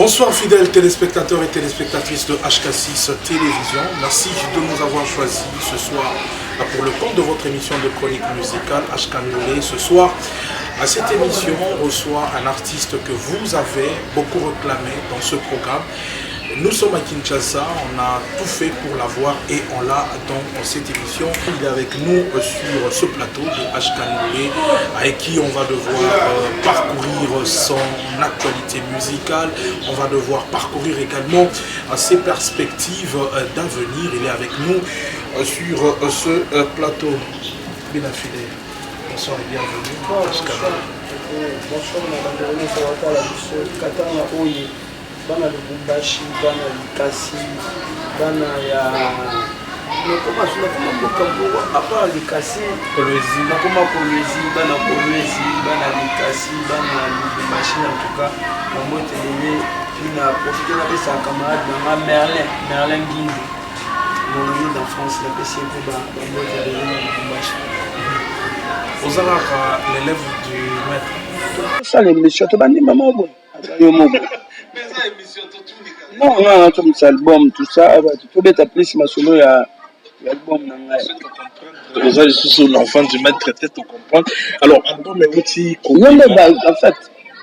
Bonsoir fidèles téléspectateurs et téléspectatrices de HK6 Télévision. Merci de nous avoir choisis ce soir pour le compte de votre émission de chronique musicale HK Ndolé. Ce soir, à cette émission, on reçoit un artiste que vous avez beaucoup réclamé dans ce programme. Nous sommes à Kinshasa, on a tout fait pour l'avoir et on l'a dans cette émission. Il est avec nous sur ce plateau de HK Ndolé, avec qui on va devoir parcourir son actualité musicale. On va devoir parcourir également ses perspectives d'avenir. Il est avec nous sur ce plateau. Bien affilé. Bonsoir et bienvenue. Bonsoir, bonsoir. Bana Lubumbashi, bana Likasi, bana ya nakoma mboka à part Likasi, Kolwezi, nakoma Kolwezi, bana Likasi, bana Lubumbashi en tout cas, na moto lele na profiter na sa camarade na Merlin Guindi. Mon ami en France, la PC pour ba moto lele na Lubumbashi. Aux arabes, l'élève du maître. Ça les messieurs, to bandi maman bon. Non, comme ça, album, tout ça, tu peux mettre plus ma solo, il y a l'album. Déjà, je suis sur l'enfant du maître, peut-être pour comprendre. Alors, album est aussi. En fait,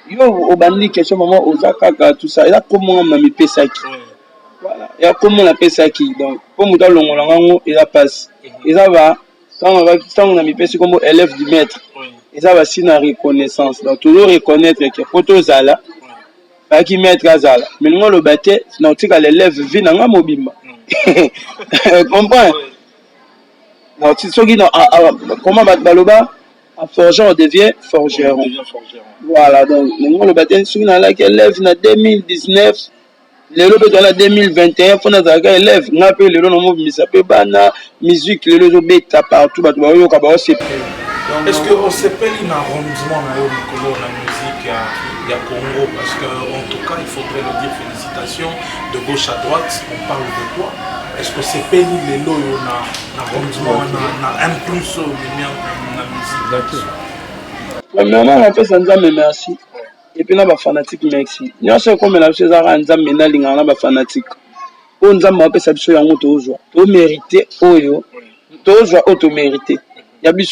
yo, au bandi, question, maman, aux Akaka, tout ça, il y a comment on a mis Pesaki. Voilà, il y a comment on a Pesaki. Donc, comme on a l'ongolango, il a passe. Et ça va, quand on a mis Pesaki comme élève du maître, et ça va si la reconnaissance. Donc, toujours reconnaître que photo Zala. Qui mettre Azala. Mais nous, le bâté, sinon, tu as l'élève vit dans un mobile. Comprends? Donc, si tu comment Baloba, en forgeant, on devient forgeron. Voilà, donc, nous, le bâté, si on a l'élève dans 2019, l'élève dans 2021, il faut que l'élève, on appelle le nom de la musique, le bêta partout, est-ce qu'on s'appelle un arrondissement dans la musique à Congo? Parce qu'en tout cas, il faudrait le dire félicitations. De gauche à droite, on parle de toi. Est-ce que c'est Péli les lots, un arrondissement, un plus dans la musique? Premièrement, on fait ça, merci. Et puis, on a des fanatiques, merci. Nous sommes comme la chose à Nzam, on a des fanatiques. On Nzam, on fait ça, on mérite, on mérite. Il y a bien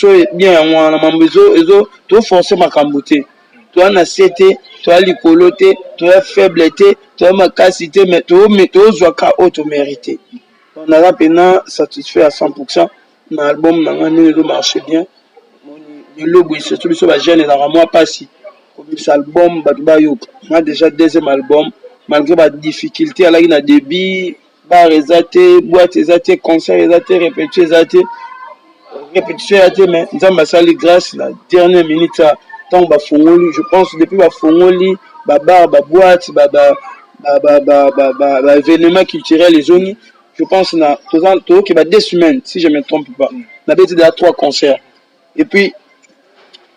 tu forcer ma cambouté. Tu as nassité, tu as l'icoloté, tu as faibleté, tu as ma cassité, mais tu as auto-mérité. On a maintenant satisfait à 100%. L'album n'a marché bien. Le logo, c'est tout sur la jeune et la moi pas si. Comme cet album, on a déjà deuxième album. Malgré la difficulté, il y a des débit, bar exaté, boîte exaté, concert exaté, répétition exaté. Répétition mais nous avons sali grâce la dernière minute tant fongoli je pense depuis fongoli bar boîte événement culturel les zones je pense na tout qui va 2 semaines si je me trompe pas on avait déjà 3 concerts et puis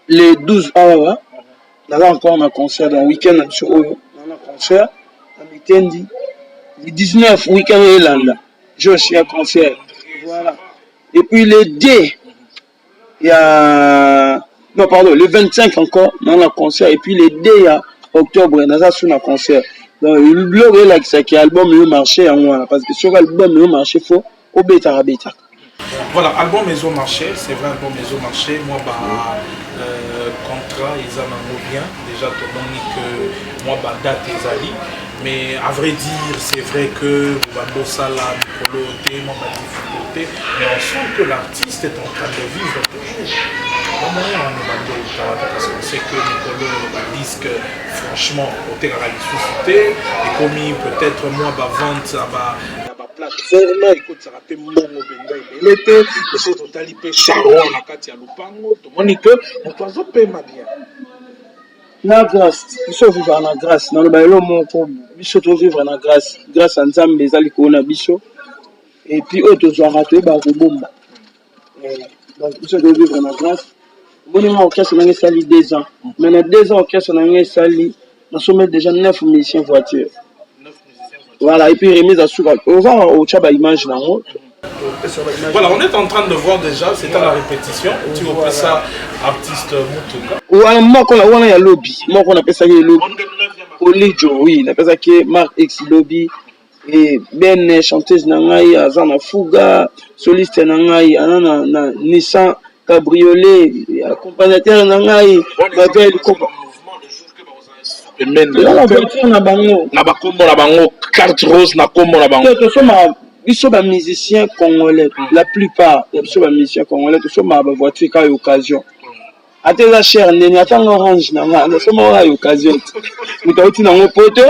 les 12 heures là encore un concert dans week-end sur on a concert à Mitendi le 19 week-end là je suis à concert voilà. Et puis le D, il y a... Non, pardon, le 25 encore, dans le concert. Et puis le D, il y a octobre, on a sur un concert. Donc, le blog est là, qui est album, il marché en moi. Parce que sur l'album, il marché, il faut au bêta. Voilà, album Maison Marché, c'est vrai, album Maison Marché. Moi, contrat, ils en ont bien. Déjà, tout le monde dit que moi, date et Zali. Mais à vrai dire, c'est vrai que Bossala, Nicolo, tellement de difficultés, mais on sent que l'artiste est en train de vivre toujours. Parce qu'on sait que Nicolo disque, franchement, au terrain de suscité, et comme peut-être moi, vente, plateforme, écoute, ça rappelle mon l'été, le saut total, il peut charron, la katia lupango, tout le monde dit que mon oiseau paie ma bien. Na grâce, il faut vivre en grâce. Dans le bailo, mon corps, il faut vivre en grâce. Grâce à Nzam, les alikos, na biso. Et puis, autres ont raté, bah, bomba. Donc, il faut vivre en grâce. Bon, on a orchestre, on a sali 2 ans. Maintenant, 2 ans, orchestre, on a sali, nous sommes déjà 9 musiciens voitures. Voilà, et puis remise à Souka. On va au Tchaba image là-haut. Voilà, on est en train de voir déjà, c'est à la répétition. Tu vois ça, artiste Mutuka. Ouais, moi, quand on a un lobby, moi, on appelle ça le lobby. Olijo, oui, on appelle ça que Mark X Lobby. Et ben chanteuse nangai, Azana Fuga, soliste nangai, Anana Nissan Cabriolet, accompagnateur nangai, Babel. La voiture na bango. Na bakombo na bango, carte rose na kombo na bango. Ils sont des musiciens congolais, la plupart, ils sont des musiciens congolais, ils sont des voitures qui ont l'occasion. À tes chers, il y a un orange, nous sommes à l'occasion. Nous avons dit dans poto,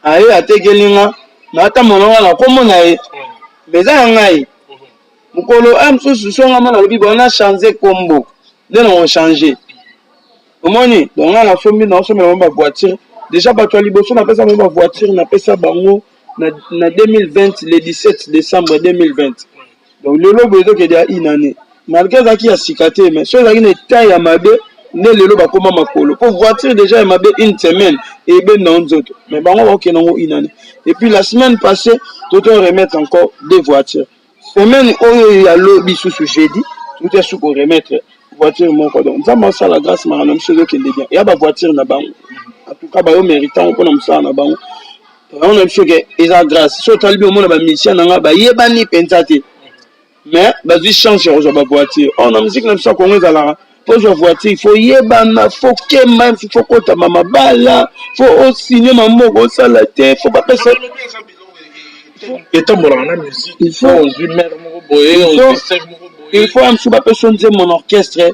allez, à tes guélinga, nous avons comment on a mais ça, on a Mukolo, on a changé combo. Nous avons changé. Au moins, on a la famille, nous sommes dans voiture. Déjà, on a fait une voiture, on a fait ça, en 2020, le 17 décembre 2020. Donc, le logo est déjà une année. Malgré ça, qui a cicaté, mais si vous avez une taille à ma baie, le logo va comme ma colo. Pour voiture, déjà, il m'a fait une semaine. Et bien, non, d'autres. Mais bon, on va une année. Et puis, la semaine passée, tout on remettre encore deux voitures. Semaine où il y a le sous jeudi, tout est sous pour remettre voiture. Donc, ça m'a fait la grâce, mais on a qui est bien. Il y a ma voiture là-bas. En tout cas, il mérite, on peut ça là-bas. On a fait que ça grâce. Si on a un mission, on a yebani pensate. Mais vas-y changer aux voiture. On a musique comme ça qu'on est là. Pour une voiture, il faut yebana, faut que même il faut que ta maman bala, faut signer maman au salaté, faut pas passer. Et tant bon la musique. Il faut un sous pas changer mon orchestre.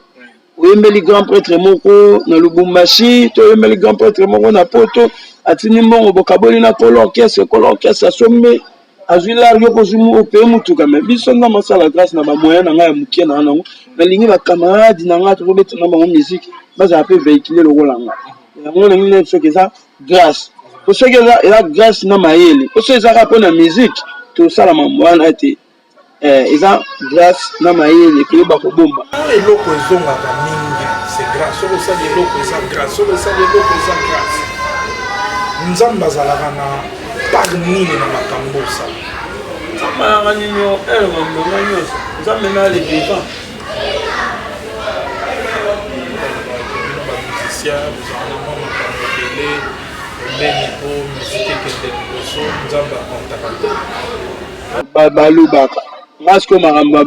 Oui, mais les grands prêtres moko na Lubumbashi, to mais les grands prêtres moko na Poto. Atini mbongo bokaboli na l'orchestre assommé azwila yoko zumu ope mutuka me biso na masala grâce na ba moyen na nga mukie na nango na lingi ba camarades na nga to beta na bango musique baza pe véhiculer le rolanga yango na ngi so que ça grâce to so que ça et la grâce na mayele to so ça rapport na musique to sala mamwana ete eza grâce na mayele ke ba ko bomba eloko ezonga ka mingi c'est grâce so ça eloko eza grâce so ça eloko eza grâce. Nzamba zalaka na part nini na makambo ça. Nzamba ya nini elongo nyonso. Nzamba na le vivant. Musicien, vous avez un makambo belé, mbeni po musique kende liboso, nzamba contacte. Balobaka. Masko makambo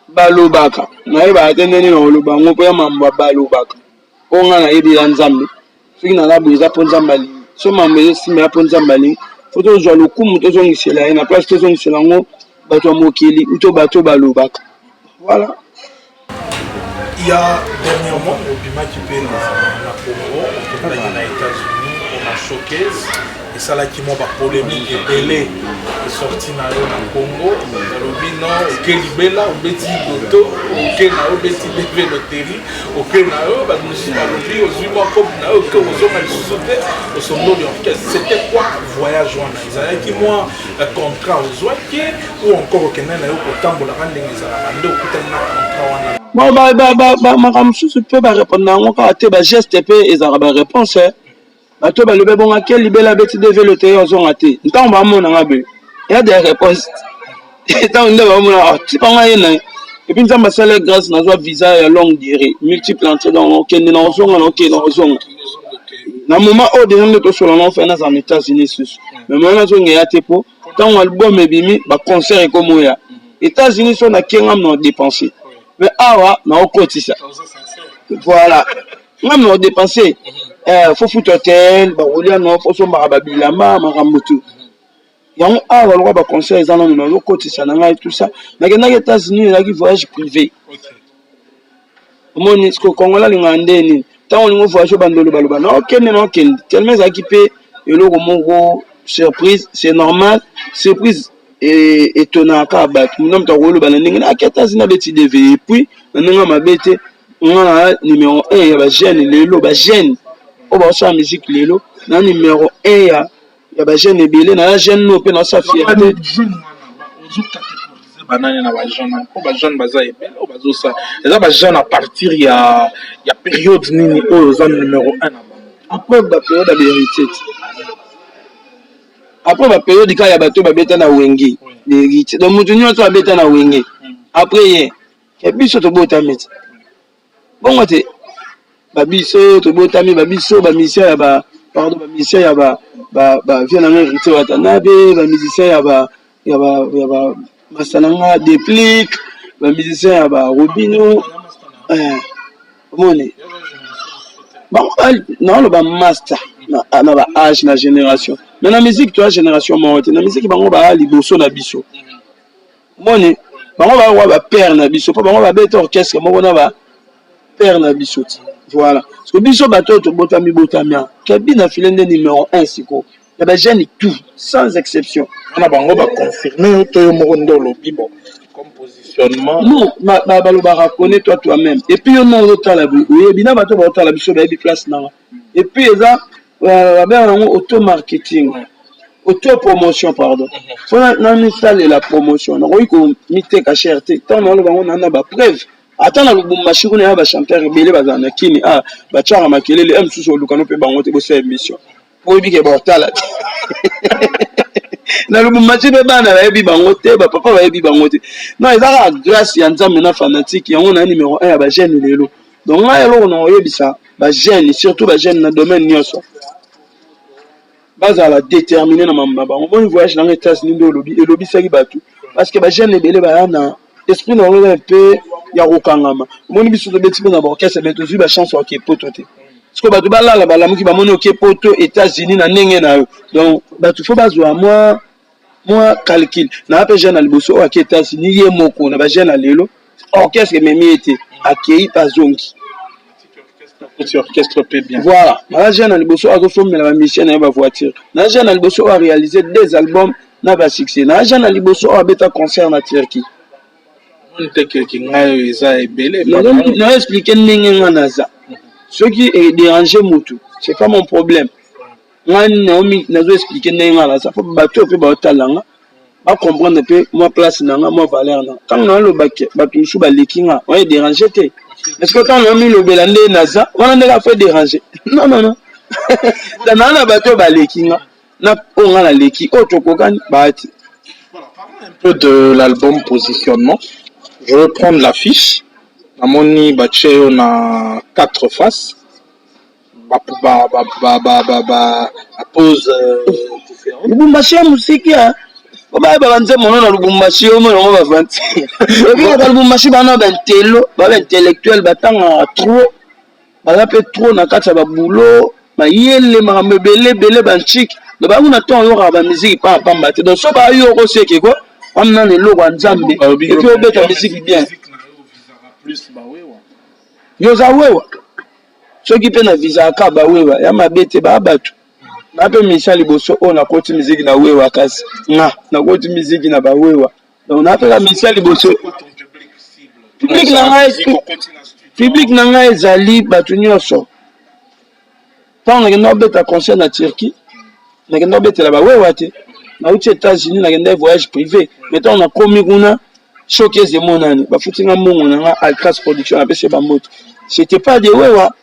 balobaka. Nayeba atendeni na oloba ngo po ya mambo balobaka. Onga na yebi ya nzambe. Soki na labo eza po nzamba so mambe simba po nzambali foto zo le kumu to zongisela na place to zongisela ngo bato mokili uto bato balobaka voilà. Il y a dernièrement au Bima qui paye na Congo au États-Unis on a showcase et ça là qui m'a pas polémique et belé est sorti na Congo dans le bino OK libela au beti goto OK na au beti bébé loterie OK na au ba musique na lobi aux humains comme na au que aux hommes ils sauté au sommet de l'orchestre. C'était quoi voyage wana ils qui moi contrat aux oiki ou encore au Kenya na au tambola rande ngezala ndo kutana contrat wana. Bon makambo susu pe ba répondre nango ka te ba geste pe ezara ba réponse bato balobe bonga ke libela beti deve le te ozonga te ntango ba mona ngabe il y a des réponses ntango nde ba mona ti pa nga yena et puis nzamba sala grâce na zo visa ya longue durée multiple entrée donc kende na ozonga na ke na ozonga na moment o de nde to solo na fait na en États-Unis susu mais moi na zonga ya te po ntango album ebimi ba concert ko moya États-Unis so na kenga na dépenser mais awa na okotisa voilà ngam na dépenser faut foutre hôtel ba rolia no faut somba ba bilamba makambutu yango awa lo ba conseil za na no kotisa na ngai tout ça na kenda aux États-Unis la voyage privé moni sko kongola linga ndeni tant on voyage bandolo baloba na okende na okende tellement za kipe eloko moko surprise c'est normal surprise et étonnant ka bat mon to rolo ba ndinga na États-Unis na beti dev et puis na nga mabete on a numéro 1 ya ba jeune lelo ba jeune o ba sa musique lelo na numéro 1 ya ba jeune ebele na la jeune no pe na sa fierté banane na ba jeune ko ba jeune baza ebele o bazo sa eza ba jeune à partir ya période nini o za numéro 1 après la période de vérité après ba période ka ya bato ba beta na wenge l'héritier donc mutu nyonso ba beta na wenge après ye ke biso to botami bongo te ba biso to botami ba biso ba musicien ya ba pardon ba musicien ya ba vient na héritier Watanabe ba musicien ya ba Masananga Déplique ba musicien ya ba Robino moni bango non le ba master na ba âge na génération mais la musique toi génération monte na musique bango ba liboso na biso moni bango ba père na biso pa bango ba beta orchestre moko na ba père na biso voilà parce que biso bato to botami kebi na filende numéro 1 siko ya ba jeune tout sans exception na bango ba confirmer to yo moko ndolo bibo comme positionnement non ba lo ba reconnaître toi-même et puis on no tala bi bina bato ba tala biso ba bi place na et puis eza ba auto marketing auto promotion pardon faut na installer la promotion na ko mite ka cherté tant na lo bango na ba preuve attends na Lubumbashi kuna ba chanteur belé bazana kini ba chara makelele msusu olukano pe bango te bo sa émission pour bi ke ba tala na Lubumbashi be bana ba yebi bango te ba papa ba yebi bango te non ezaka grâce ya nzambe na fanatique yango na numéro 1 ya ba jeune lelo donc nga yelo na oyebisa ba jeune surtout ba jeune na domaine nyonso bazala déterminé na mamba bango bon voyage dans les États-Unis ndo lobi saki batu parce que ba jeune belé ba yana esprit na ngolo un peu ya kokangama moni biso to beti na ba orchestre mais to zu ba chance ok poto te parce que batu balala balamuki ba moni ok poto États-Unis na ndenge na yo donc batu faut bazwa moi calcul na pe jeune liboso ok États-Unis ye moko na ba jeune lelo orchestre memi été akei pazongi petit orchestre peut bien voilà na jeune liboso a formé la mission na ba voiture na jeune liboso a réalisé 2 albums na ba succès na jeune liboso a beta concert na Turquie non expliquer ndenge nga naza ce qui est déranger mutu c'est pas mon problème nga Naomi nazo expliquer ndenge nga naza faut bato pe ba talanga ba comprendre pe moi place nanga moi valeur na quand na lo baké bato sou ba lekinga on est déranger te est-ce que quand Naomi lo belande naza on a fait déranger non na bato ba lekinga na on a leki otokokani baati voilà parlons un peu de l'album Positionnement. Je vais prendre l'affiche. Namoni Bache on a 4 faces. Pose différente. Lubumbashi musiki ya. Oba banze mono na Lubumbashi o mono ba vanti. Et puis na Lubumbashi bana ba intello, ba intellectuel batanga trop. Ba pe trop na kata ba boulot, ba yele ma belé ban chic. Ba nguna ton yo ba musique pa pamba te. Donc so ba yo ko seke ko. On a les logos en Zambie. Et puis on met la musique bien. Yoza wewa. Ceux qui peuvent visa ka ba wewa, ya mabete ba batu. Na pe Michel Liboso on a côté musique na wewa kasi. Na côté musique na ba wewa. Donc on a fait la Michel Liboso. Public na nga ezali batu nyonso. Tant on a beta concert na Turquie. Na kenda beta la ba wewa te. Na aux États-Unis na kenda voyage privé. Maintenant on a commis kuna showcase de monani. Ba futinga mongo na Alcas production apese ba moto. C'était pas de wewa.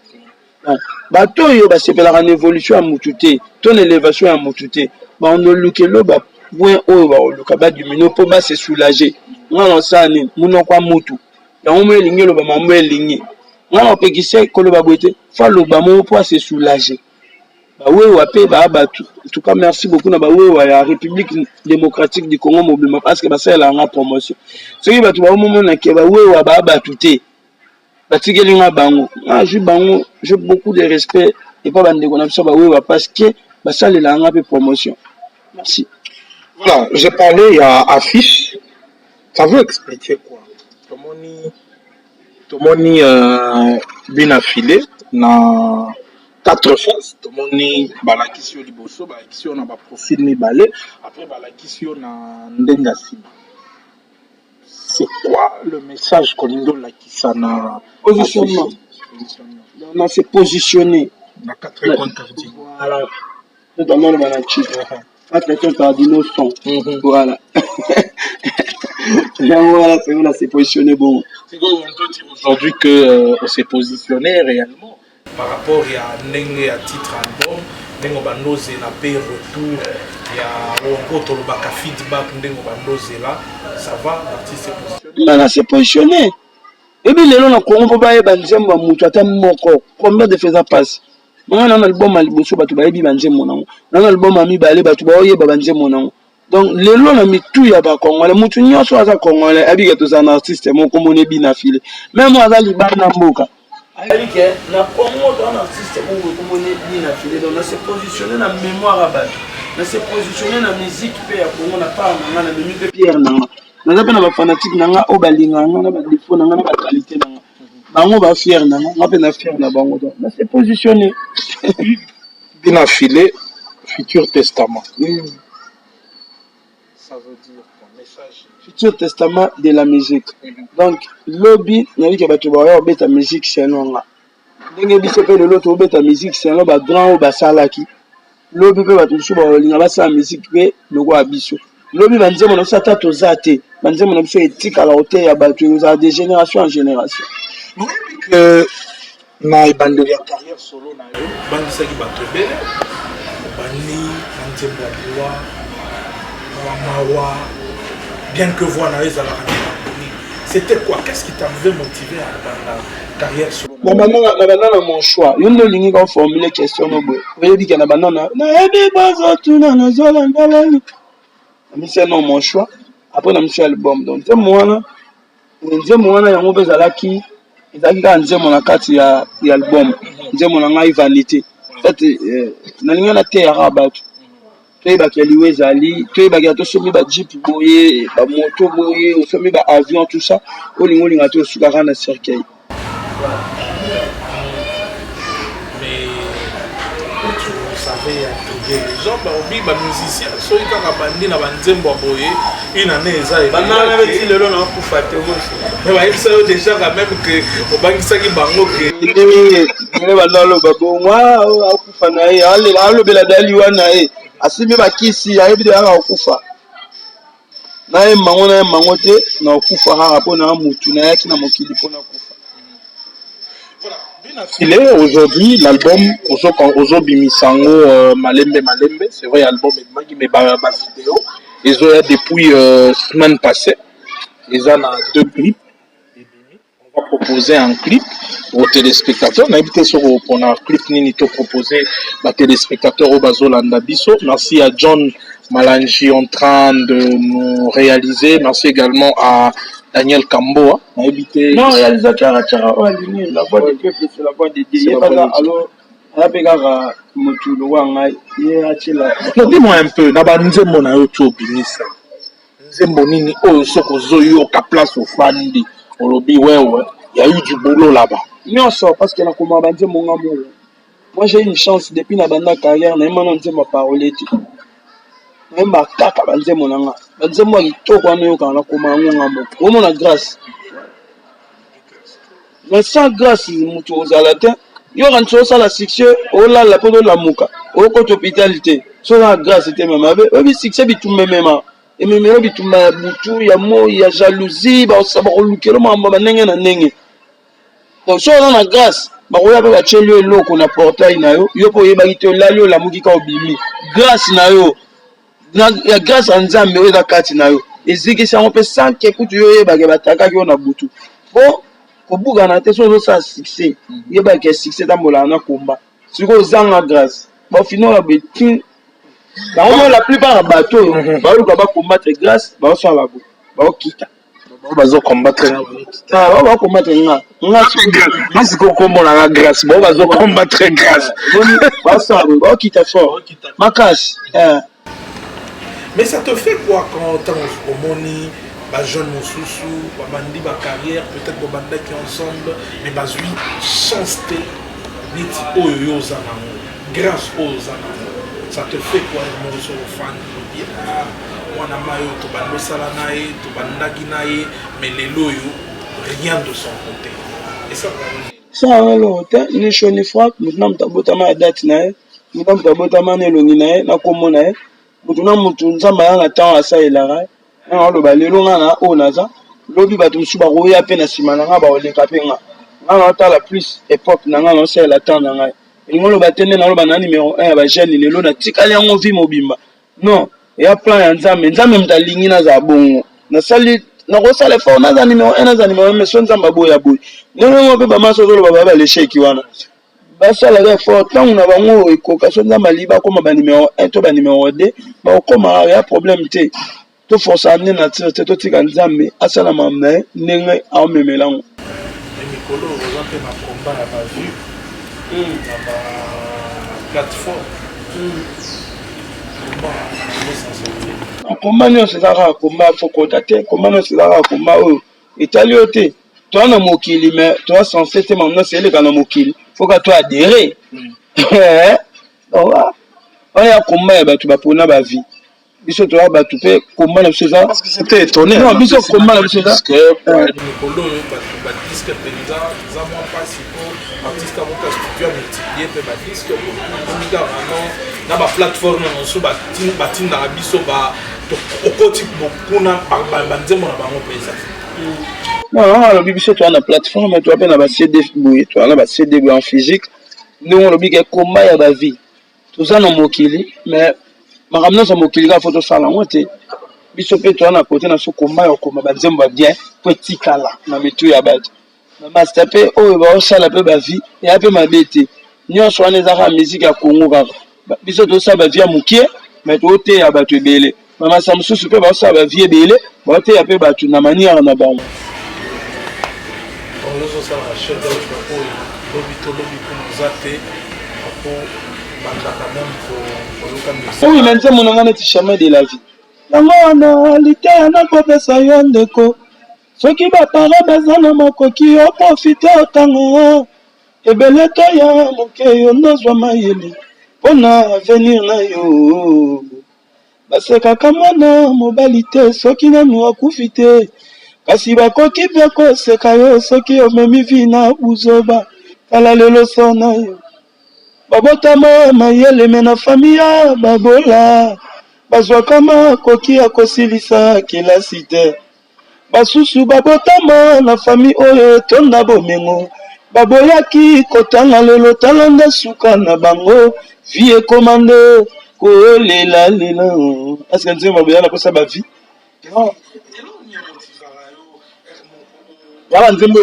Bato yo ba sepela en évolution à mutute, ton élévation à mutute. Ba on lokelo ba point o ba loka ba du mino po ba se soulager. Ngalo sani muno kwa mutu. Ya on me lingi lo ba mambo elingi. Ngalo pekise ko lo ba boite, fa lo ba mo po se soulager. Ba wewa pe ba batu. En tout cas merci beaucoup na ba wewa ya République démocratique du Congo mobilement parce que ba ça la nga promotion. Ce qui ba tu ba moment na ke ba wewa ba batu bango. J'ai beaucoup de respect et pas bande de parce que ça les langues de promotion. Merci. Voilà, j'ai parlé il y a affiche. Ça veut expliquer quoi? Tomoni bien affilé na 4 faces. Tomoni balakisi liboso, balakisi on a ba profil ni balé, après balakisi on a ndengasi. C'est quoi le message qu'on donne là qui s'en a positionnement? On s'est positionné. Dans 4 comptes cardinaux. Voilà. Notamment le management. 4 comptes cardinaux sont. Voilà. Voilà, c'est on s'est positionné bon. C'est quoi on peut dire aujourd'hui que on s'est positionné réellement par rapport à Nenge à titre album ndengo bandoze na pe retour ya opoto le baka feedback ndengo bandoze là ça va l'artiste est positionné na se positionner et bien lelo na Congo po ba yeba nzembo mutu ata moko combien de faisant passe mwana na album aliboso batu ba yebi banzembo nango na album ami ba le batu ba oyeba banzembo nango donc lelo na mitu ya ba Congolais mutu nyonso aza Congolais abika to za artiste moko mone bi na file même aza libana mboka ali ke na Congo dans artiste moko mone bi na file donc na se positionner na mémoire à batu na se positionner na musique pe ya Congo na part na na mimi pe Pierre nanga naza pe na ba fanatique nanga o balinga nga na ba défaut nanga na ba qualité nanga bango ba fier nanga nga pe na fier na bango donc na se positionner bien affilé futur testament ça veut dire ton message futur testament de la musique donc lobby nali ke bato ba beta musique c'est longa ndenge biso pe le loto beta musique c'est longa ba grand ou ba salaki lobby pe bato su ba linga ba sa musique pe loko abiso lobby banzemo na sata to zate banzemo na biso etika la hauteur ya bato za de génération en génération oui que na ibande ya carrière solo na yo bandisa ki bato be bani banzemo wa mawa bien que voilà les c'était quoi qu'est-ce qui t'avait motivé à la carrière solo na banana mon choix yo ndo lingi ka formuler question no boy oye bi kana banana na ebi bazo tuna na zola ndalani mais c'est non mon choix après na monsieur album donc nzembo wana yango bezalaki ezalaki ka nzembo na kati ya album nzembo na ngai vanité fait nalinga na te ya rabat toyebaki ya liwe ezali toyebaki ya tosomi ba jeep boye ba moto boye osomi ba avion tout ça olinga to sukaka na cercueil mais vous savez les gens ba musiciens so ikaka bandi na banzembo boye une année eza banana beti lelo na kufa te mosi mais ba ça déjà quand même que obangisa ki bango ke ndimi ngene banalo babongwa akufa na ye alobela dali wana ye asimi bakisi ayebi de aka okufa na ye mango te na okufa kaka mpo na mutu na yaki na mokili mpo na kufa. Il est aujourd'hui l'album Ozo Bimisango Malembe, c'est vrai album mais ba vidéo ils ont depuis semaine passée ils ont deux clips. On va proposer un clip aux téléspectateurs. On a invité sur pour un clip nini to proposer aux téléspectateurs au Bazolanda Bisso. Merci à John Malangi en train de nous réaliser. Merci également à Daniel Kamboa. On a invité. Non, réalisateur la voix du peuple, c'est la voix des dieux. Alors, dis-moi un peu. Naba nzembo na yo to binisa. Nzembo nini o soko zoyo ka place au fandi. Olobi ouais, il y a eu du boulot là-bas. Non, ça, parce que la commande dit mon amour. Moi, j'ai une chance depuis la bande carrière, n'a pas dit ma parole. Même ma caca, banze mon anga. Banze moi, il toque en eux quand la commande mon amour. Au moins la grâce. Mais sans grâce, il m'a tout aux alatin. Il y aura une chose à la succès, oh là, la peau de la mouka. Oh, côté hôpitalité. Sans la grâce, c'était même avec. Oui, succès, il tout même. Et même là bituma butu ya mo ya jalousie ba osaba kolukelo mamba banenge na ndenge donc so na grâce ba koya ba chelio eloko na portail na yo po yeba kito lalio la muki ka obimi grâce na yo na ya grâce a nzambe oyo za kati na yo eziki sango pe sans que kutu yo yeba ke bataka ki na butu bon ko buga na te so sa succès yeba ke succès tambola na komba siko zanga grâce ba fino la betin. La plupart des bateaux, ils vont combattre grâce, ils vont quitter. Ils vont combattre grâce. Ils vont combattre grâce. Ils vont combattre grâce. Ils vont combattre grâce. Ils vont quitter fort. Ma casse. Mais ça te fait quoi quand tu es au Moni, les jeunes Moussousou, les bandits, la carrière, peut-être les bandits qui sont ensemble, mais les huit chance de Oyo Zanamo, grâce aux Zanamo. Ça te fait quoi mon sur le fan de dire wana mayo to bando salanae to bandaki nae mais les loyo rien de son côté et ça alors ni choni frappe maintenant mtabota ma date nae maintenant mtabota ma nelongi nae na komo nae mutuna mutu nzamba yanga temps asa elara na lo balelo ngana o naza lobi batu msuba roya pe na simana nga ba oleka pe nga nga ta la plus époque na nga no c'est la temps na nga ingolo batende na loba na numéro 1 ba jeune lelo na tikali yango vie mobimba non ya plan ya nzambe nzambe mtalingi na za bongo na sali na kosala effort na za numéro 1 na za numéro 1 mais so nzamba boya boy neno mo pe ba maso zo loba ba l'échec wana basala ga effort tant na bango ekoka so nzamba liba koma ba numéro 1 to ba numéro 2 ba koma ya problème te to force amener na te to tika nzambe asala mame ndenge a memelango mikolo oza na combat ya ba vue na ba plateforme combat nyonso ezalaka combat fo kota te combat nyonso ezalaka combat oyo etali yo te toza na mokili mais toza censé te mama nyonso eleka na mokili foka to adhéré oya combat ya bato bapona bavie biso toza bato mpe combat na biso eza non biso combat na biso eza mikolo oyo bato badiske mpenza eza mwa mpasi po artiste akoka studio ya multiplie mpe badiske omika vraiment na baplateforme nyonso batindaka biso okoti kuna banzembo na bango mpenza non alobi biso toza na plateforme toza mpe na bacd boye toza na bacd boye en physique ndenge olobi ke combat ya bavie toza na mokili mais makambo nyonso mokili kaka fo tosala yango te biso mpe toza na kote na so combat ya kokoma banzembo ya bien mpo etikala na mitu ya bato bamasta mpe oyo baosala mpe bavie eya mpe mabe te nyonso wana ezaka musike ya kongo kaka biso tosala bavie ya mokie mais tooteya bato ebele bamasa mosusu mpe baosala bavie ebele baoteya mpe bato na manière na bango ozosala chef d'œuvre oyo lobi konoza te po bandaka meme koluka musique oyo na nzembo na nga neti chemin de la vie yango wana liteya nakopesa yo ndeko soki bapara baza na makoki oprofite otango ebele toya moke yo nozwa mayele mpo na avenir na yo basekaka mwana mobali te soki nanu akufi te kasi bakoki mpe koseka yo soki omemi vi na buzoba tala lelo so na yo babotama mayele me na fami ya babola bazwaka makoki ya kosilisa kelasi te basusu babotama na fami oyo etonda bomengo baboyaki kotanga lelo tala nde suka na bango vi ekomande kolelalela aske nzembo baboya na kosa bavie yaba nzembo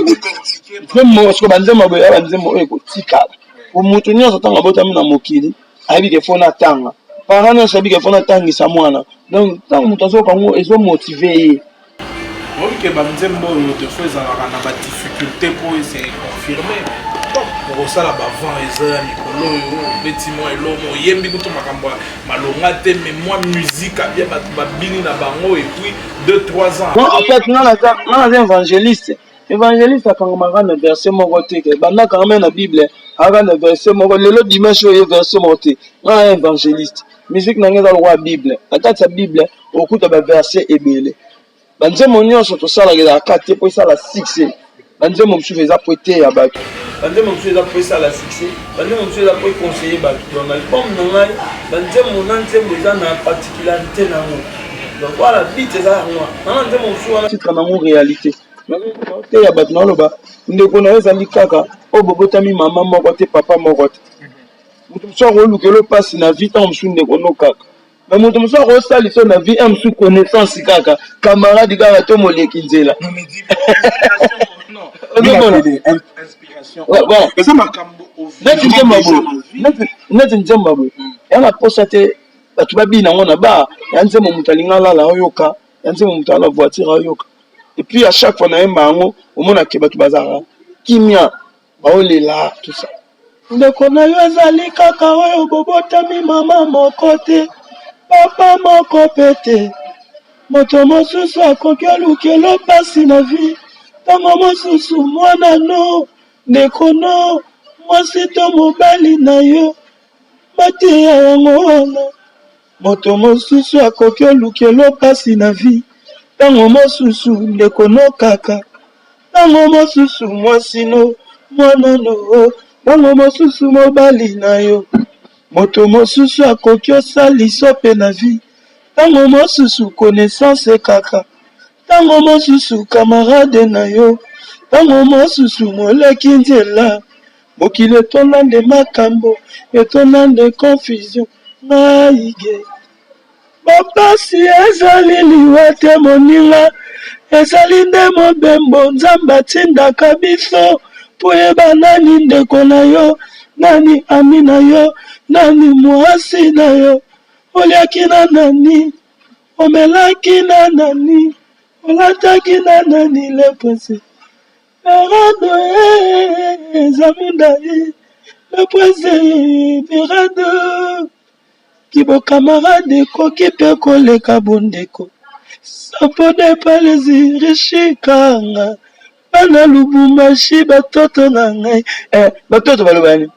siko banzembo baboya yaba nzembo oyo ekotikala mutu nyonso ntango abotami na mokili ayebi ke fo natanga parent nyonso ayebi ke fo natangisa mwana donc ntango moto azoyoka ngo ezomotive ye oyike banzembo oyo defo ezalaka na badifficulté mpo ese confirme okosala bavant eza ya mikolo oyo beti mwa elomo oyembi kutu makambo ya malonga te mais mwa musike abia bato babini na bango epuis 2-3 ans en fait nga naza évangéliste akangamaka na verset moko te ke bandaka nga me na bible aka na verset moko lelo dimanche oyo verset moko te nga na évangéliste musique na nga eza lokwa bible na kati ya bible okuta baverset ebele banzembo nyonso tosalaka ezalaka te mpo esala succès banzembo mosusu eza po eteya bato banzembo mosusu eza po esala succès banzembo mosusu eza po econseille bato donc na album na ngai banzembo na nzembo eza na particularité nango donc voilà bit eza yango nana nzembo mosusu wana titre nango réalité oteya bato naoloba ndeko na yo ezali kaka oyo bobotami mama moko te papa moko te moto mosusu akolukela opasi na vie ntango mosusu ndeko no kaka mais moto mosusu akosalisa na vie mosusu connaissance kaka camarade kaka to moleki nzela neti nzembo boye ya na posa te bato babina yango na ba ya nzembo moto alinga alala oyoka ya nzembo moto ala voiture oyoka et puis à chaque fois naemba yango omonake bato bazalaka kimia baolela tout ça ndeko na yo ezali kaka oyo bobotami mama moko te papa moko pe te moto mosusu akoki olukela mpasi na vie ntango mosusu mwana no ndeko no mwasi to mobali na yo bateya yango wana moto mosusu akoki olukela mpasi na vie ntango mosusu ndeko no kaka ntango mosusu mwasi no mwana no ntango mosusu mobali na yo moto mosusu akoki osalisa mpe na vie ntango mosusu connaissance kaka ntango mosusu camarade na yo ntango mosusu moleki nzela mokili etonda nde makambo etonda nde confusion naige bapasi ezali liwa te moninga ezali nde mobembo nzambe atindaka biso po yeba nani ndeko na yo nani ami na yo nani mwasi na yo oliaki na nani omelaki na nani olataki na nani lepwese Berado Zamunda lepwese Berado kibo camarade ko kipe koleka bondeko sapode palezi rishikanga bana Lubumbashi batoto na ngai batoto balobani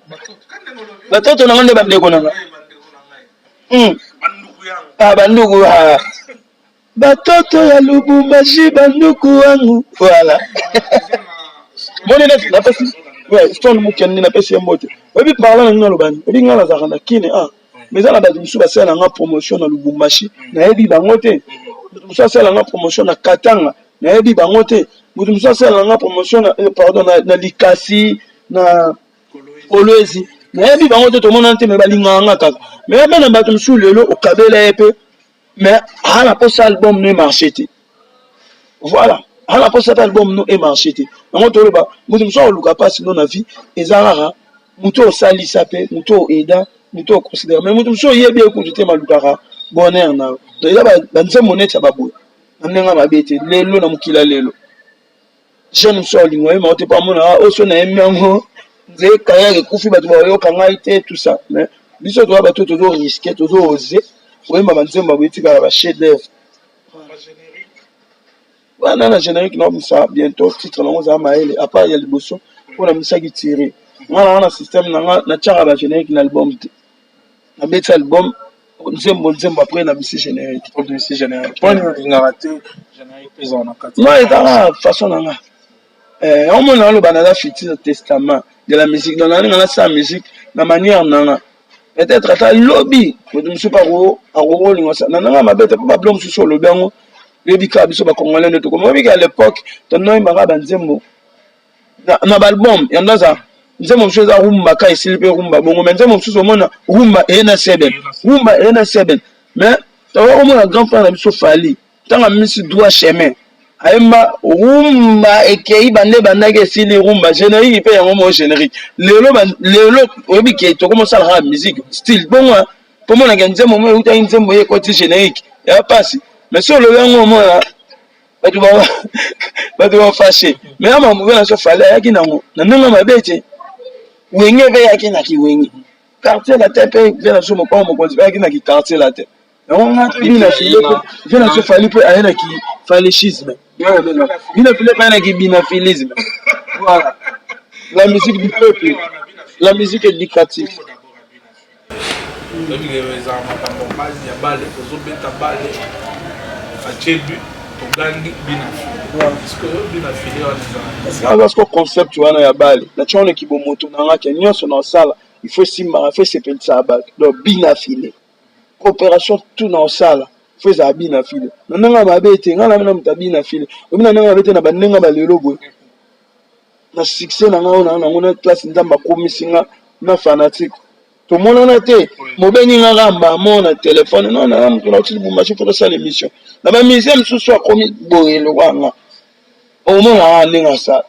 batoto na ngai bandeko na ngai bandugu batoto ya Lubumbashi banduku wangu voilà moni na pesi ouais stone mukeni na pesi mbote obi parla na lobani obi ngala za kana kine mais ça la base musu ba sala nga promotion na Lubumbashi na yebi bango te musu sala nga promotion na Katanga na yebi bango te musu sala nga promotion na pardon na Likasi na Kolwezi na yebi bango te to mona te me balinga nga kaka mais bana ba musu lelo o kabela epe mais à la poste album ne marché. Voilà. À la poste album no e marché. On te le ba. Mutu so luka pas sinon na vie ezara mutu sali sape mutu eda mutu considère mais mutu so yebi écouter malukara bonheur na. Donc ba nze monete babu. Ndenga mabete lelo na mukila lelo. Jeune so lingwa ma te pa mona o so na emengo nze kaya ke kufi batu ba yo kanga ite tout ça mais biso to ba to risquer to oser. Oui, ma nzemba boutique la chef d'œuvre. Voilà la générique non ça bientôt titre non za maele après il y a le bosso pour la misa qui tirer. Voilà on a système na tchara ba générique na album. Na bet album nzemba après na misa générique. Pour misa générique. Point na raté générique pesant na 4. Non, et dans façon na on mona le banana fiti testament de la musique dans la sa musique la manière na peut-être à lobby je ne sais pas où à rôle nanga mabete pas blom sur le bango le bika biso ba congolais de comme à l'époque tonno mara banzembo na album yanda za nzembo chose za rumba ka isilipe rumba bongo mais nzembo chose mona rumba ena 7 mais tawo mo grand frère na biso fali tanga misi droit chemin aimba rumba ekei bande bandake sili rumba générique pe yango mo générique lelo obi ke to commence la musique style bon pour moi na nzembo mo uta nzembo ye côté générique ya passe mais sur le yango mo batu ba fâché mais ama mo na so fala yaki nango na nanga mabete wenge ve yaki na ki wenge quartier la tête pe na so mo pa mo konzi yaki na ki quartier la tête on a bina fili je na so fali pe ayena ki falichisme bina fili pe ayena ki binafilisme voilà la musique du peuple la musique éducative parce que concept wana ya bale na chone kibomoto na ngaka nyonso na sala il faut simba fait sepelisa bale donc binafile coopération tout na sala faut za binafile nanga mabete ngala na mutabina file obina nanga mabete na bandenga balelo boy na succès na ngona classe ndamba komisinga na fanatique to mona te mobengi ngamba mona téléphone non na mtu na uti Lubumbashi pour ça l'émission na ba musée msusu akomi boyelo wanga o mona ndinga sa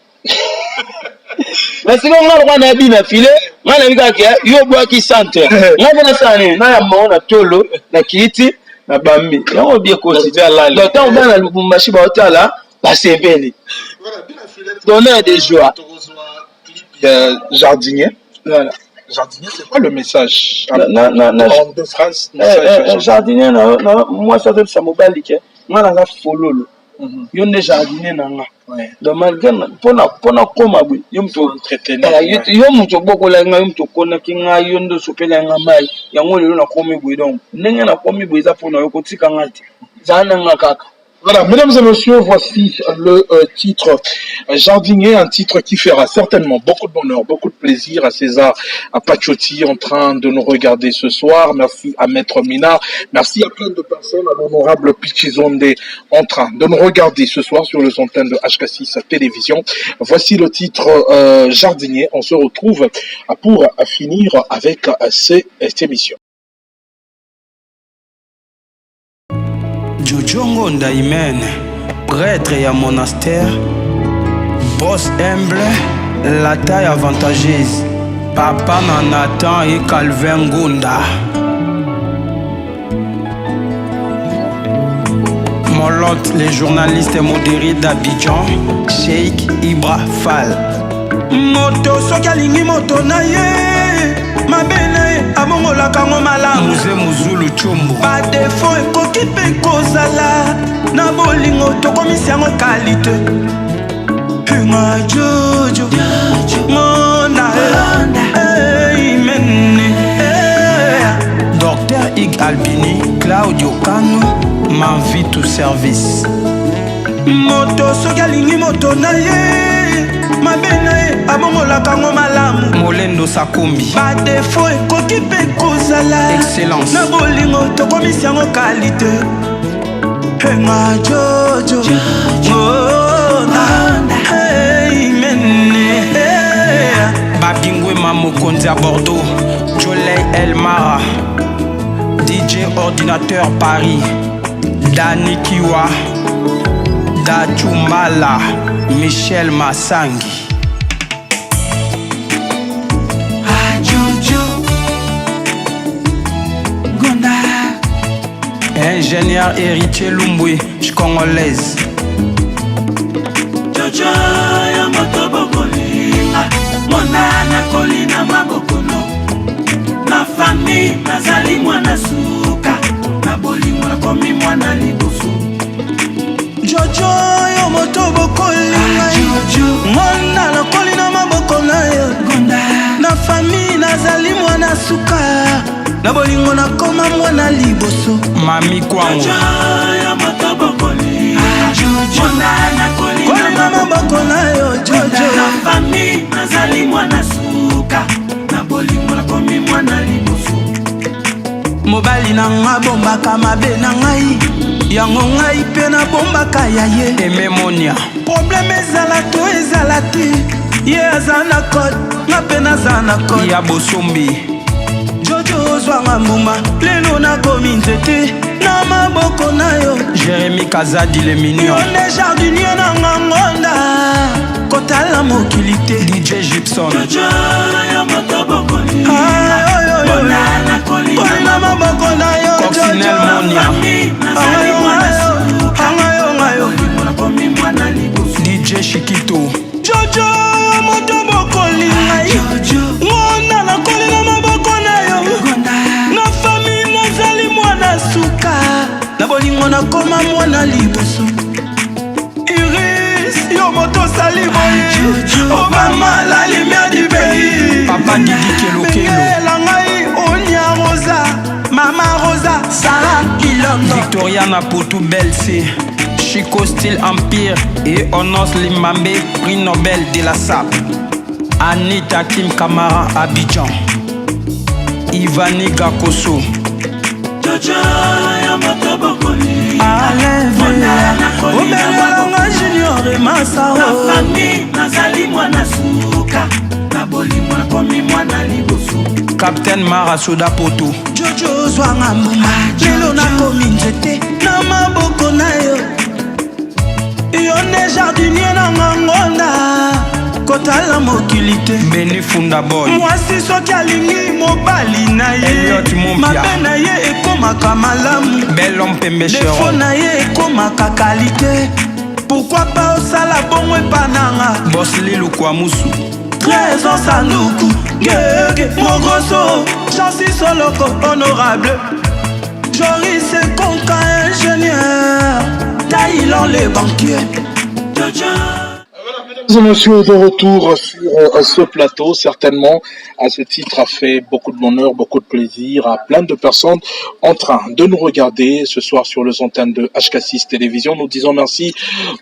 mais sinon ngalo na bina file ngala bika ke yo bwa ki santé ngona sane na ya mona tolo na kiti na bambi yango bien considéré là le temps bana Lubumbashi ba hotala ba seveli donner des joies jardinier voilà. Jardinier, c'est quoi le message? De France. Jardinier, moi, ça m'a dit que moi, je suis follow. Je suis jardinier. Donc, malgré pour comment je suis entretenu. Je suis beaucoup là, je suis connecté, je suis super là, je suis commis. Donc, je suis commis pour nous côté quand je suis kaka. Voilà, mesdames et messieurs, voici le titre Jardinier, un titre qui fera certainement beaucoup de bonheur, beaucoup de plaisir à César Pachotti en train de nous regarder ce soir. Merci à Maître Minard, merci à plein de personnes, à l'honorable Pichizonde en train de nous regarder ce soir sur les antennes de HK6 Télévision. Voici le titre Jardinier. On se retrouve pour finir avec cette émission. Jojongo Ndaimen, prêtre et à monastère, boss humble, la taille avantageuse, Papa Nathan et Calvin Gonda. Molotte, les journalistes modérés d'Abidjan, Sheikh Ibra Fall. Moto sokalingi moto naye, mabene amongola kango malamu. Muze muzulu chumbu. Ba defo ekoki pe kozala, na bolingo tokomisi yango kalite. Nga jojo, mona imene. Docteur Ig Albini, Claudio Cano, ma vie tout service. Moto sokalingi moto naye, mabene abongola kango malamu. Molendo Sakombi, ba defo ekoki pe kozala, excellence na bolingo tokomisi yango kalite. Nga jojo, imene. Babingwe Mamokonzi à Bordeaux, Jolay Elmara, DJ Ordinateur Paris, Dani Kiwa, Dachumbala, Michel Massangi. Ingénieur héritier Lumbwe, congolaise. Jojo ya moto bokolinga, monana kolina mabokono. Na famille nazali mwana suka, na bolingo nakomi mwana liboso. Jojo ya moto bokolinga, monana kolina mabokono. Na famille nazali mwana suka, na bolingo nakoma mwana liboso. Mami kwangu Jojo ya moto bokolinga, monana kolina mabokono. Jojo na famille nazali mwana suka, na bolingo nakomi mwana liboso. mobali na nga bombaka mabe na ngai, yango ngai pe na bombaka ya ye. Ememonia problème ezala to ezala te, ye aza na code, nga pe naza na code ya bosombi. Jojo zwanga mbuma, lelo nakomi nzete na maboko na yo. Jérémy Kazadi le mignon, yone jardinier na ngangonda, kotala mokili te. DJ Gibson Jojo ya moto bokolinga, monana kolina maboko na yo. Coccinelle Monia, DJ Shikito. Jojo moto bokolinga, monana kolina maboko na yo. Na famille nazali mwana suka, na bolingo nakoma mwana liboso. Iris yo moto sali boye, Obama la lumière du pays. Papa Didi Kelo la ngai Onia Rosa, Mama Rosa, Sarah Ilongo, Victoria Napoto Belsi, Chico Style Empire et Onos Limambe, prix Nobel de la SAP. Anita Kim Kamara Abidjan, Ivani Gakoso. Jojo ya moto bokolinga, monana kolina maboko Junior et Masao. Na famille nazali mwana suka, na bolingo nakomi mwana liboso. Captain Mara Soda Poto. Jojo zwanga mbuma, lelo nakomi nzete na maboko na yo. Yone jardinier na ngangonda, kotala mokili te. Beni Funda Boy, mwasi soki alingi mobali na ye, mabe na ye ekomaka malamu. Belom Pembe Cheron, defo na ye ekomaka kalite. Pourquoi pas osala bongo epananga. Boss Lilu kwa musu, Trésor Sanduku, Gege Mogroso, Chancy Soloko honorable, Joris Konka ingénieur, Taïlan les banquiers. Jojo. Voilà, mesdames Mesdames et messieurs, de retour sur ce plateau, certainement, à ce titre, a fait beaucoup de bonheur, beaucoup de plaisir à plein de personnes en train de nous regarder ce soir sur les antennes de HK6 Télévision. Nous disons merci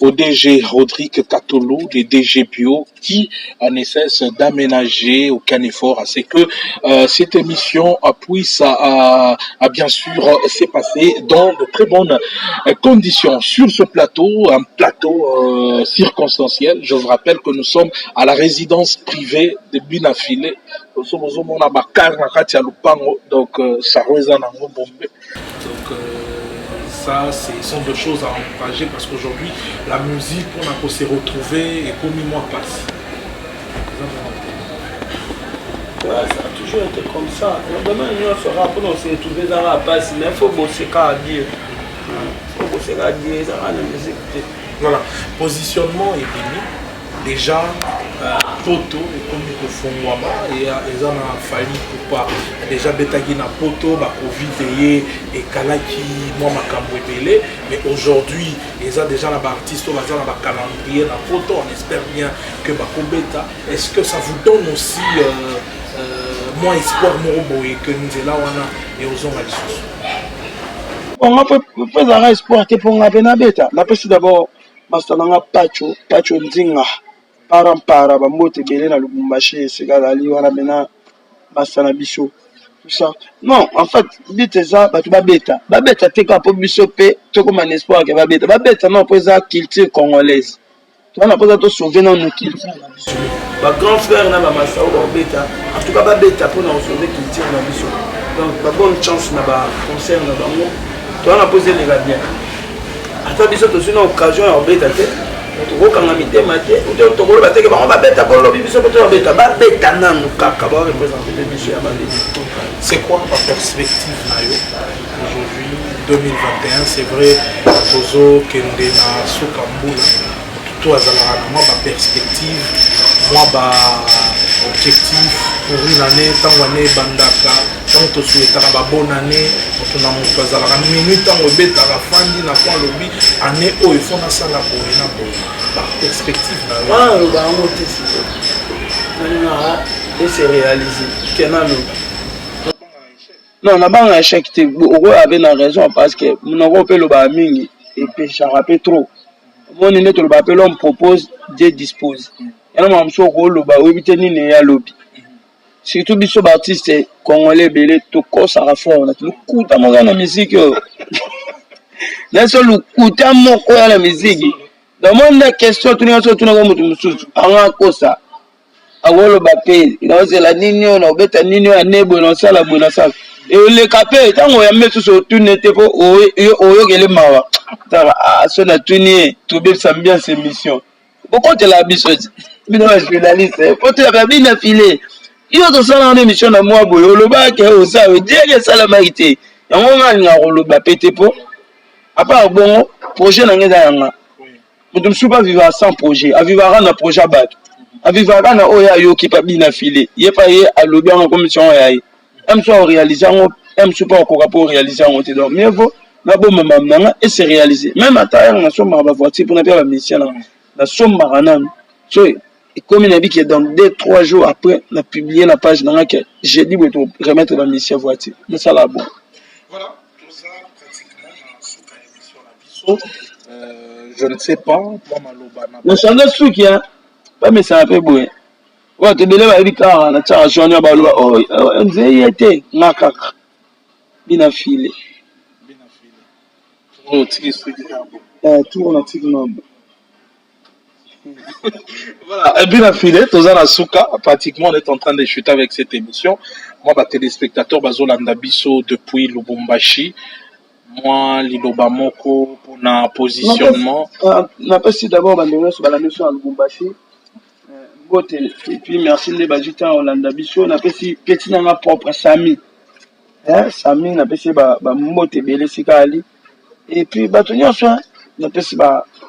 au DG Rodrigue Katolo, des DG Bio, qui ne cesse d'aménager aucun effort à ce que cette émission puisse bien sûr s'est passé dans de très bonnes conditions. Sur ce plateau, un plateau circonstanciel, je vous rappelle que nous sommes à la résidence privée de Binafile. Nous sommes au monde à Bakar, donc ça résonne en Bombay. Donc ça, ce sont deux choses à encourager parce qu'aujourd'hui, la musique, on a se retrouver et comme moi passe. Ouais, ça a toujours été comme ça. Demain, on sera pour nous se retrouver dans la passe, mais il faut bosser à dire. Il faut bosser à dire, ça va la musique. Voilà, positionnement est fini. Déjà, poto et comme il faut et ils en ont fallu pour pas déjà bétagui na poto, ba covid et kalaki moi ma camouébélé, mais aujourd'hui ils ont déjà la artiste au bazar na calendrier na poto, on espère bien que ba kobeta. Est-ce que ça vous donne aussi moins espoir morobo et que nous est là wana et aux hommes à on a fait un espoir que pour la bêta. On a fait d'abord Mastananga Pacho Nzinga. Parampara, Bamote Belé na Lubumbashi, Segalali, wana mena Bastana Biso. Tout ça. Non, en fait, dites ça, tu vas bêta. Babeta, t'es qu'un peu bisopé, tu comme un espoir que va bêta. Babeta, non, pour ça, culture congolaise. Tu vas pas te sauver dans nos cultures. Ma grand frère n'a pas massa ou bêta. En tout cas, Babeta, pour nous sauver culture dans Biso. Donc, bonne chance n'a pas concert dans le monde. Tu vas poser les gars bien. À ta Biso, tu as une occasion à bêta. Tu as un mité, tu c'est quoi la perspective aujourd'hui 2021? C'est vrai, Tozo, Kendena, Sokambula, tout à la perspective, moi, objectif pour une année, tant qu'on est bandaka, tant que tu souhaites la bonne année, on a mon choix à la minute, tant qu'on est à la fin, on a quoi lobby, année où il faut na ça la bonne perspective. Ah, le baron et c'est réalisé. Non, la banque a échec. On avait raison parce que nous avons fait le bamin et puis ça rappelle trop. Mon est le bapel, on propose, Dieu dispose. Et nous avons fait le bas, oui, tenir les lobby. Surtout les artistes congolais, belé, tout quoi ça rafforme. Le coup de la musique. Là, c'est le coup de la musique. Dans mon question, tout le monde a dit ça. Avant le bapel, il a dit la nini, on a bêta nini, on a nebo, on a la bonne salle. Et le capé, tant qu'on a mis tout sur tout n'était pas au les mawa. Ah, ça n'a tourné, tout bien, ça bien ces missions. Pourquoi tu l'as mis sur mais non, je vais la liste. Pourquoi tu l'as bien affilé? Il y a de ça en émission à moi, boyo, le bac, au ça, Dieu, ça la vérité. Et on a le bapé, pour. À part bon, projet n'a rien. Je ne suis pas vivant sans projet. À vivre un projet à battre. À vivre un oya yo qui pas bien affilé. Il n'y a pas à l'objet en commission. Aime soit réaliser, aime soit encore pour réaliser en donc mieux vaut la bonne maman et c'est réalisé. Même à taille, on a son marbre voiture pour la mission. La somme maranan. Comme il a dit que dans 2-3 jours après, on a publié la page dans laquelle j'ai dit pour remettre la mission voiture. Mais ça là bon. Voilà, tout ça pratiquement dans la je ne sais pas, moi Malobana. Le chanteur souki hein, pas mais c'est un peu beau. Ouais, tu belé va dire car na tcha journée ba lo oh, on zé été nakaka. Bina filé. Oh, tiki souki tout on a tiki non. Voilà, bien affilé, Tozana Souka, pratiquement on est en train de chuter avec cette émission. Moi, bah, téléspectateur, Bazolanda Bisso depuis Lubumbashi. Moi, Liloba Moko pour un positionnement. On a passé d'abord la mission à Lubumbashi. Et puis merci les Bajita Olanda Bisso. On a passé petit dans ma propre Sami. Sami, on a passé Mote Bele Sikali. Et puis, on a passé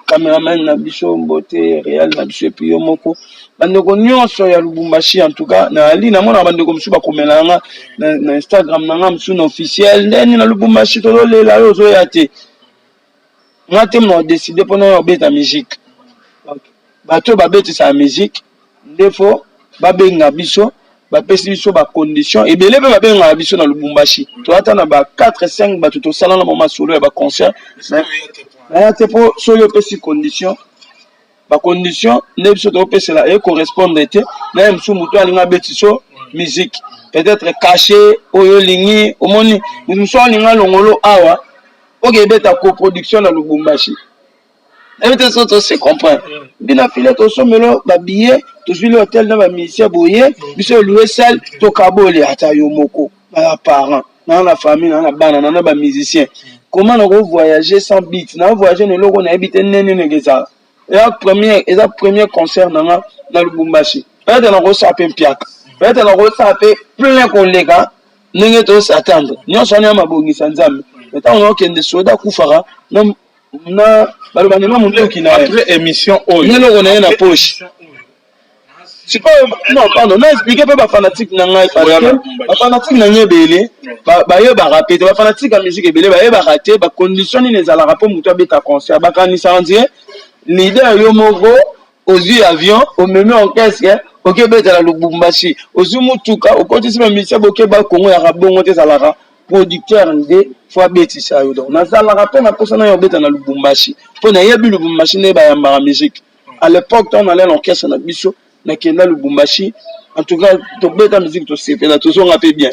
caméraman na biso mbote réel na biso puis yo moko bandeko nyonso ya Lubumbashi en tout cas na ali na mona bandeko msuba komelanga na Instagram na ngam suna officiel ndeni na Lubumbashi to lela yo zo yate ngate mo décider pour no beta musique bato babetisa musique ndefo babenga biso bapesi biso ba condition ebele pe babenga biso na Lubumbashi to ata na ba 4-5 bato to sala na moment solo ya ba concert na te po solo pesi condition ba condition ne biso to pesela e correspondre te na msu muto alinga betiso musique peut-être caché oyo lingi omoni msu alinga longolo awa oke beta coproduction na Lubumbashi. Évitez ça, se comprend. Bina filet, to somelo, ba billet, to suivi l'hôtel dans ba musicien boye, biso louer salle, to kabole ata yo moko, ba parents, dans la famille, dans la bande, dans ba musicien. Comment on voyager sans beat? Na voyager no logo na habiter nene ngeza. Et la premier concert na Lubumbashi. Peut-être on va saper piaka. Peut-être on va saper plein collègues, nenge to s'attendre. Nyon soni ma bongi sanzam. Mais tant on kende soda kufara, na balobana mundu kina après émission oyo nelo on na poche c'est pas non pardon na expliquer pas ba fanatique na ngai parce que ba fanatique na nyebele ba yo ba rappeler ba fanatique ya musique ebele ba yo ba rater ba condition ni ezala rapport mutu abeta concert ba kanisa ndie leader yo moko ozu avion au même orchestre OK beta la Lubumbashi ozu mutuka okotisi ba musicien boke ba Congo ya rabongo te zalara producteur ndé fois betisa yo donc na sala rappel na posana yo beta na Lubumbashi po na yebi Lubumbashi ne ba yamba musique à l'époque on allait l'orchestre na biso na kenda Lubumbashi en tout cas to beta musique to sepe na to so ngape bien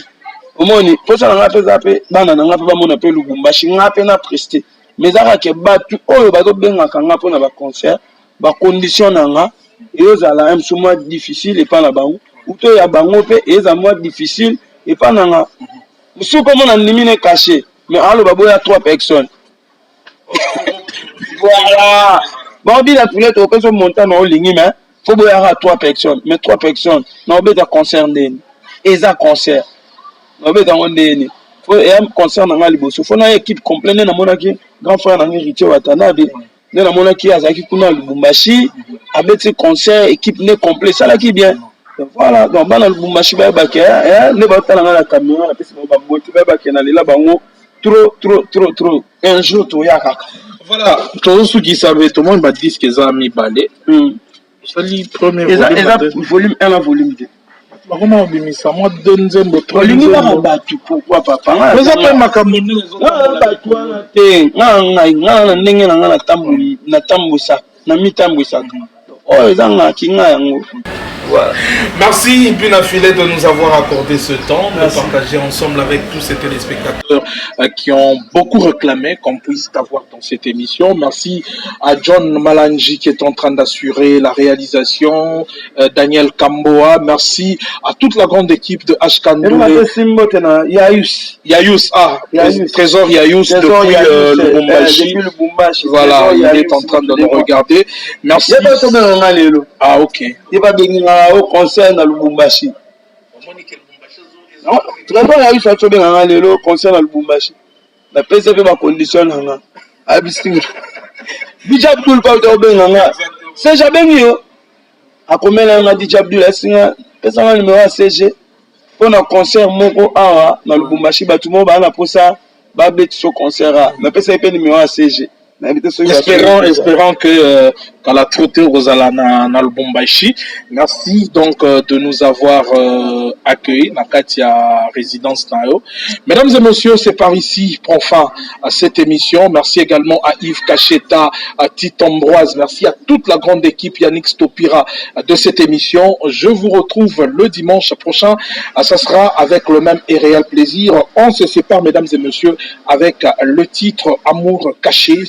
omoni posana ngape zape bana na ngape ba mona pe Lubumbashi ngape na prester mais aka ke batu oyo ba to benga kanga po na ba concert ba condition nanga yo zala un mois difficile et pas na bango ou to ya bango pe eza mois difficile et pas nanga. Monsieur comment on a éliminé caché mais alors babo ya 3 personnes. Voilà. Bon dit la poulet au peso montant na olingi mais faut boya 3 personnes mais 3 personnes na obeta concerné eza concert. Na obeta ondeni. Faut un concert na liboso. Faut na équipe complète na monaki grand frère na Richie Watanabe. Na monaki azaki kuna Lubumbashi abeti concert équipe ne complet ça là qui bien. Voilà, donc bana Lubumbashi ba ba ke ne ba tala na caméra na pesi ba boti ba ke na lela bango trop un jour to ya kaka. Voilà, tout ce qui savait tout le monde m'a dit que ça mi balé. Sali premier volume 1 la volume 2. Comment on dit ça moi deuxième volume ba batu pourquoi papa. Mais ça pas makambo les autres. Ba toi te nga ndenge na tambu na tambusa na mitambusa. Oh ezanga kinga yango. Voilà. Merci Bina Filet de nous avoir accordé ce temps, de partager ensemble avec tous ces téléspectateurs qui ont beaucoup réclamé qu'on puisse t'avoir dans cette émission. Merci à John Malangi qui est en train d'assurer la réalisation, Daniel Kamboa, merci à toute la grande équipe de Ashkandoulé. Yayous, Trésor Yayous depuis le Lubumbashi. Voilà, il est en train de nous regarder. Merci. Ah ok. Au concert na Lubumbashi. Non, très bien, il y a eu ça dans le concert na Lubumbashi. La PCP ma condition nga. Abisting. Dijabdul pa to benga. C'est jamais mieux. A combien na Dijabdul esinga pesa numéro CG. Pour un concert moko awa na Lubumbashi ba tout monde ba na posa ba bet so concert na PCP numéro CG. Espérons que qu'à la trottée Rosala na Lubumbashi. Merci donc de nous avoir accueillis dans Katia résidence Nayo. Mesdames et messieurs, c'est par ici prend fin à cette émission. Merci également à Yves Cacheta, à Tite Ambroise. Merci à toute la grande équipe Yannick Stopira de cette émission. Je vous retrouve le dimanche prochain. Ça sera avec le même et réel plaisir. On se sépare, mesdames et messieurs, avec le titre Amour caché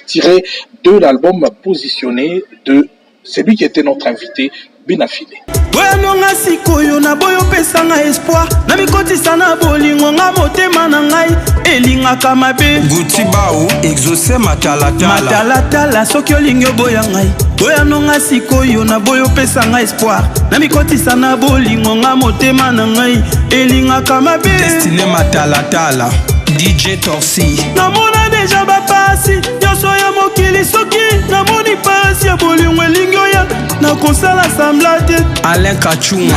de l'album Positionné de celui qui était notre invité, Bina Filet. Boyanonga sikoyo na boyo pesanga espoir na mikotisa na bolingo nga motema na ngai elingaka mabe Guti Bao exaucer matalatala soki olingi oboya ngai boyanonga sikoyo na boyo pesanga espoir na mikotisa na bolingo nga motema na ngai elingaka mabe Destiné matalatala DJ Torsi namona deja bapasi nyonso ya mokili soki namoni pasi ya bolingo elingi oya na kosala samblate Alain Kachunga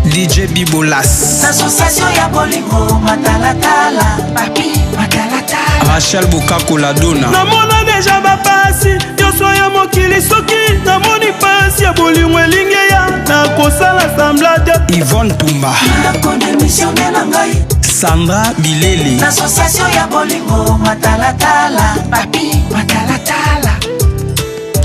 DJ Bibolas Association ya bolingo matalatala papi matalatala Rachel Bukaku la dona namona deja bapasi nyonso ya mokili soki bolingo elingi ya nakosala semblade Yvonne Tumba nakodémissionne na ngai Sandra Bileli l'association ya bolingo matalatala papi matalatala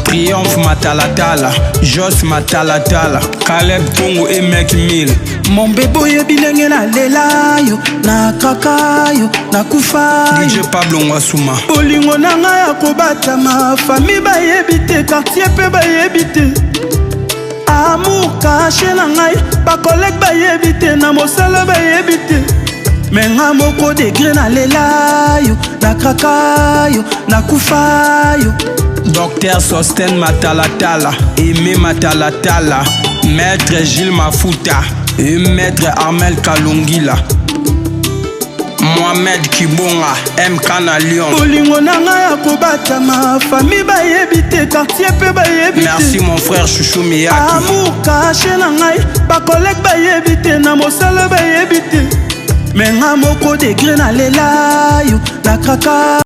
Triomphe Matalatala Jos Matalatala Caleb Tongo et Mek Mil mon bébé yebilenge na lela yo na kaka yo na kufa DJ Pablo Ngwasuma bolingo na ngai ya kobatama famille bayebite quartier pe bayebite amour caché na ngai ba collègue bayebite na mosala bayebite menga moko degré na lela yo na kaka yo na kufa yo Docteur Sosten Matalatala Aimé Matalatala Maître Gilles Mafuta et Maître Armel Kalungila Mohamed Kibonga MK na Lyon bolingo na ngai ya kobatama famille bayebite quartier pe bayebite merci mon frère Chouchou Miyaki amour caché na ngai ba collègue bayebite na mosala bayebite menga moko degré na lela yo na kaka